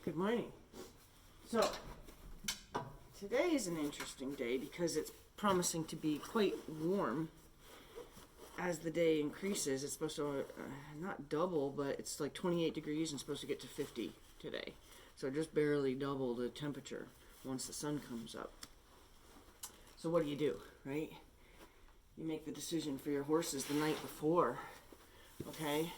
Good morning. So, today is an interesting day because it's promising to be quite warm as the day increases. It's supposed to not double, but it's like 28 degrees and supposed to get to 50 today. So just barely double the temperature once the sun comes up. So what do, right? You make the decision for your horses the night before, okay?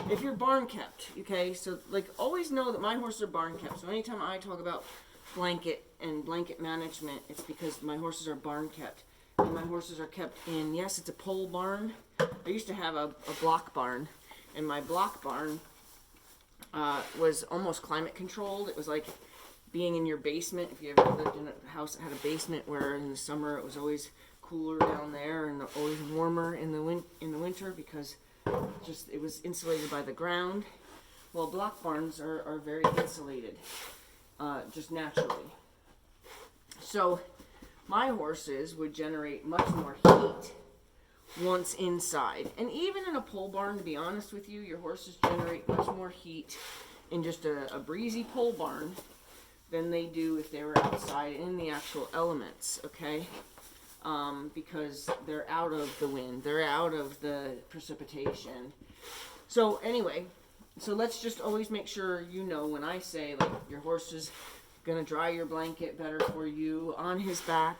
If you're barn kept, okay, so like always know that my horses are barn kept. So anytime I talk about blanket and blanket management, it's because my horses are barn kept. And my horses are kept in, yes, it's a pole barn. I used to have a block barn, and my block barn was almost climate controlled. It was like being in your basement. If you ever lived in a house that had a basement where in the summer it was always cooler down there and always warmer in the winter because just it was insulated by the ground. Well, block barns are very insulated, just naturally. So my horses would generate much more heat once inside. And even in a pole barn, to be honest with you, your horses generate much more heat in just a breezy pole barn than they do if they were outside in the actual elements, okay? Because they're out of the wind, they're out of the precipitation. So anyway, so let's just always make sure you know when I say like your horse is gonna dry your blanket better for you on his back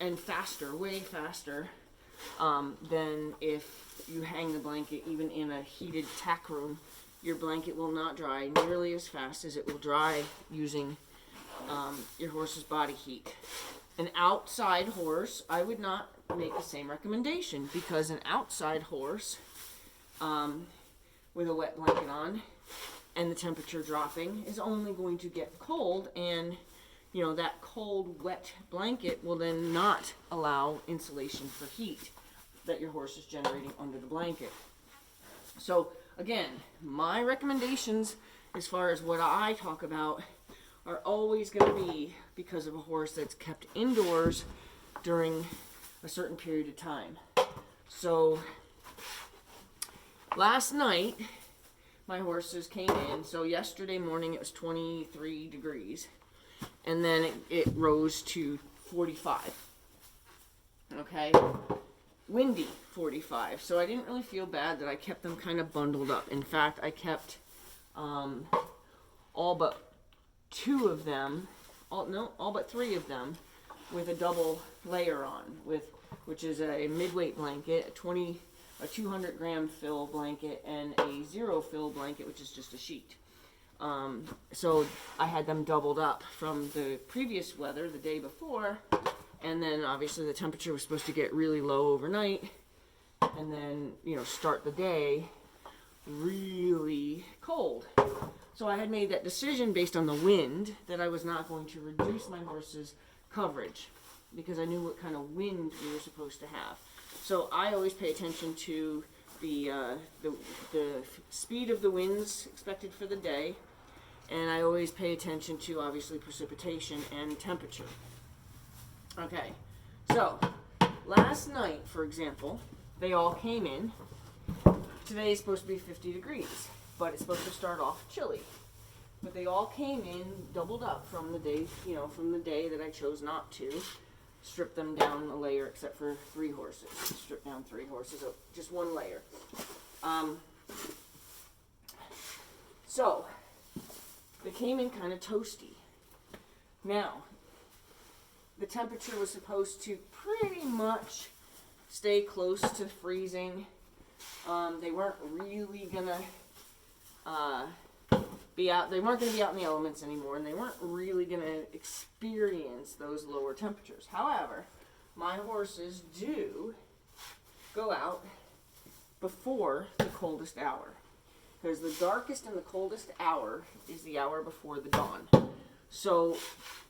and faster, way faster, than if you hang the blanket even in a heated tack room. Your blanket will not dry nearly as fast as it will dry using your horse's body heat. An outside horse, I would not make the same recommendation because an outside horse with a wet blanket on and the temperature dropping is only going to get cold, and you know that cold wet blanket will then not allow insulation for heat that your horse is generating under the blanket. So again, my recommendations as far as what I talk about are always going to be because of a horse that's kept indoors during a certain period of time. So last night my horses came in. So yesterday morning it was 23 degrees and then it rose to 45. Okay, windy 45. So I didn't really feel bad that I kept them kind of bundled up. In fact, I kept all but two of them, all but three of them with a double layer on, which is a midweight blanket, a 200 gram fill blanket, and a zero fill blanket, which is just a sheet. So I had them doubled up from the previous weather the day before, and then obviously the temperature was supposed to get really low overnight, and then start the day really cold. So I had made that decision based on the wind that I was not going to reduce my horse's coverage because I knew what kind of wind we were supposed to have. So I always pay attention to the speed of the winds expected for the day, and I always pay attention to obviously precipitation and temperature. Okay, so last night, for example, they all came in. Today is supposed to be 50 degrees. But it's supposed to start off chilly. But they all came in doubled up from the day that I chose not to strip them down a layer, except for 3 horses. Strip down 3 horses, just 1 layer. So they came in kind of toasty. Now, the temperature was supposed to pretty much stay close to freezing. They weren't really gonna be out. They weren't going to be out in the elements anymore, and they weren't really going to experience those lower temperatures. However, my horses do go out before the coldest hour, because the darkest and the coldest hour is the hour before the dawn. So,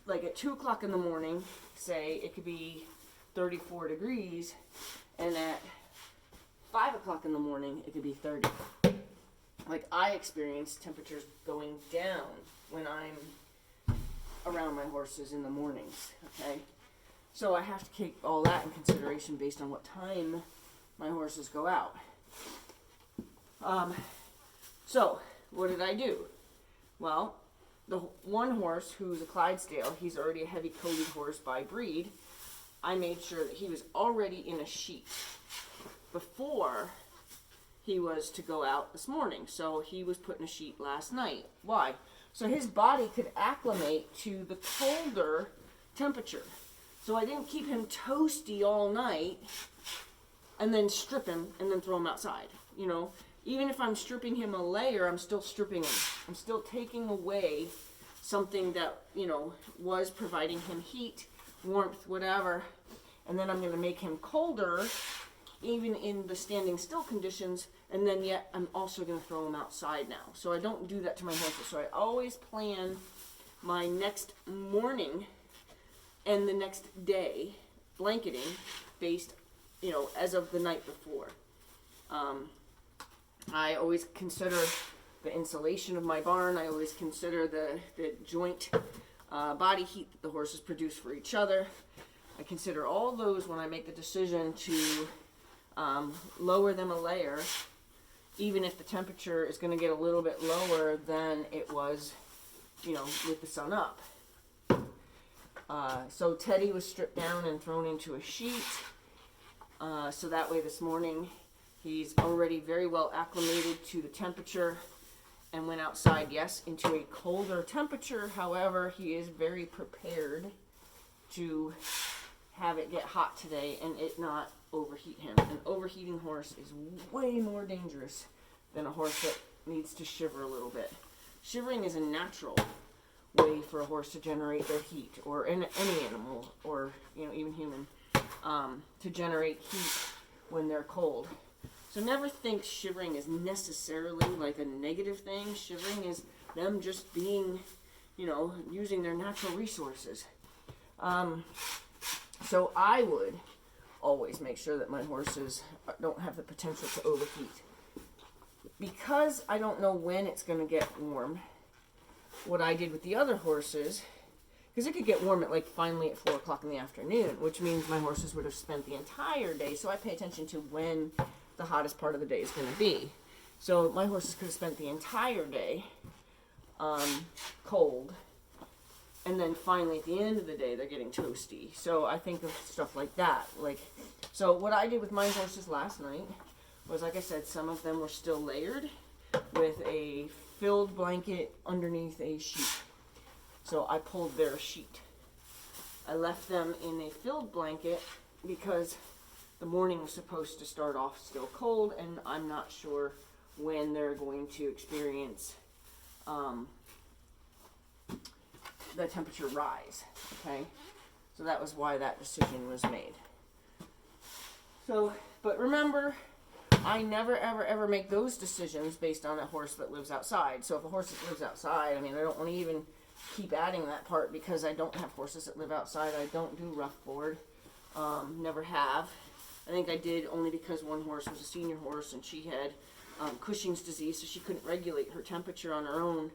like at 2 o'clock in the morning, say it could be 34 degrees, and at 5 o'clock in the morning, it could be 30. Like I experience temperatures going down when I'm around my horses in the mornings, okay? So I have to take all that in consideration based on what time my horses go out. So what did I do? Well, the one horse who's a Clydesdale, he's already a heavy coated horse by breed. I made sure that he was already in a sheet before he was to go out this morning. So he was put in a sheet last night. Why? So his body could acclimate to the colder temperature. So I didn't keep him toasty all night and then strip him and then throw him outside. You know, even if I'm stripping him a layer, I'm still stripping him. I'm still taking away something that, you know, was providing him heat, warmth, whatever. And then I'm going to make him colder, even in the standing still conditions. And then yet I'm also going to throw him outside now. So I don't do that to my horses. So I always plan my next morning and the next day blanketing based, you know, as of the night before. I always consider the insulation of my barn. I always consider the joint body heat that the horses produce for each other. I consider all those when I make the decision to lower them a layer, even if the temperature is going to get a little bit lower than it was, you know, with the sun up. So Teddy was stripped down and thrown into a sheet. So that way this morning he's already very well acclimated to the temperature and went outside, yes, into a colder temperature. However, he is very prepared to have it get hot today and it not overheat him. An overheating horse is way more dangerous than a horse that needs to shiver a little bit. Shivering is a natural way for a horse to generate their heat, or any animal, or, you know, even human, to generate heat when they're cold. So never think shivering is necessarily like a negative thing. Shivering is them just being, you know, using their natural resources. So I would always make sure that my horses don't have the potential to overheat. Because I don't know when it's going to get warm, what I did with the other horses, because it could get warm at like finally at 4 o'clock in the afternoon, which means my horses would have spent the entire day. So I pay attention to when the hottest part of the day is going to be. So my horses could have spent the entire day cold, and then finally at the end of the day they're getting toasty. So I think of stuff like that. Like, so what I did with my horses last night was, like I said, some of them were still layered with a filled blanket underneath a sheet. So I pulled their sheet. I left them in a filled blanket because the morning was supposed to start off still cold, and I'm not sure when they're going to experience the temperature rise. Okay, so that was why that decision was made. So, but remember, I never ever make those decisions based on a horse that lives outside. So if a horse that lives outside, I mean, I don't want to even keep adding that part because I don't have horses that live outside. I don't do rough board. Never have. I think I did only because one horse was a senior horse and she had Cushing's disease, so she couldn't regulate her temperature on her own.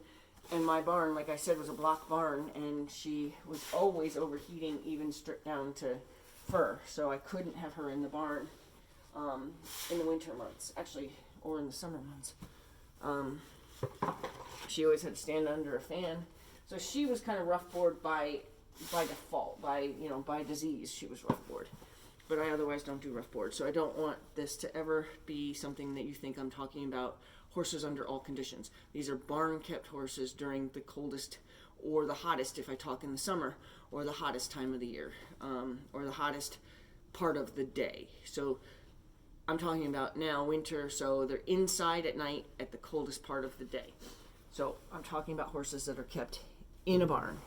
And my barn, like I said, was a block barn, and she was always overheating, even stripped down to fur. So I couldn't have her in the barn in the winter months, actually, or in the summer months. She always had to stand under a fan. So she was kind of rough board by default, by disease. She was rough board. But I otherwise don't do rough board. So I don't want this to ever be something that you think I'm talking about horses under all conditions. These are barn kept horses during the coldest or the hottest, if I talk in the summer, or the hottest time of the year, or the hottest part of the day. So I'm talking about now winter, so they're inside at night at the coldest part of the day. So I'm talking about horses that are kept in a barn.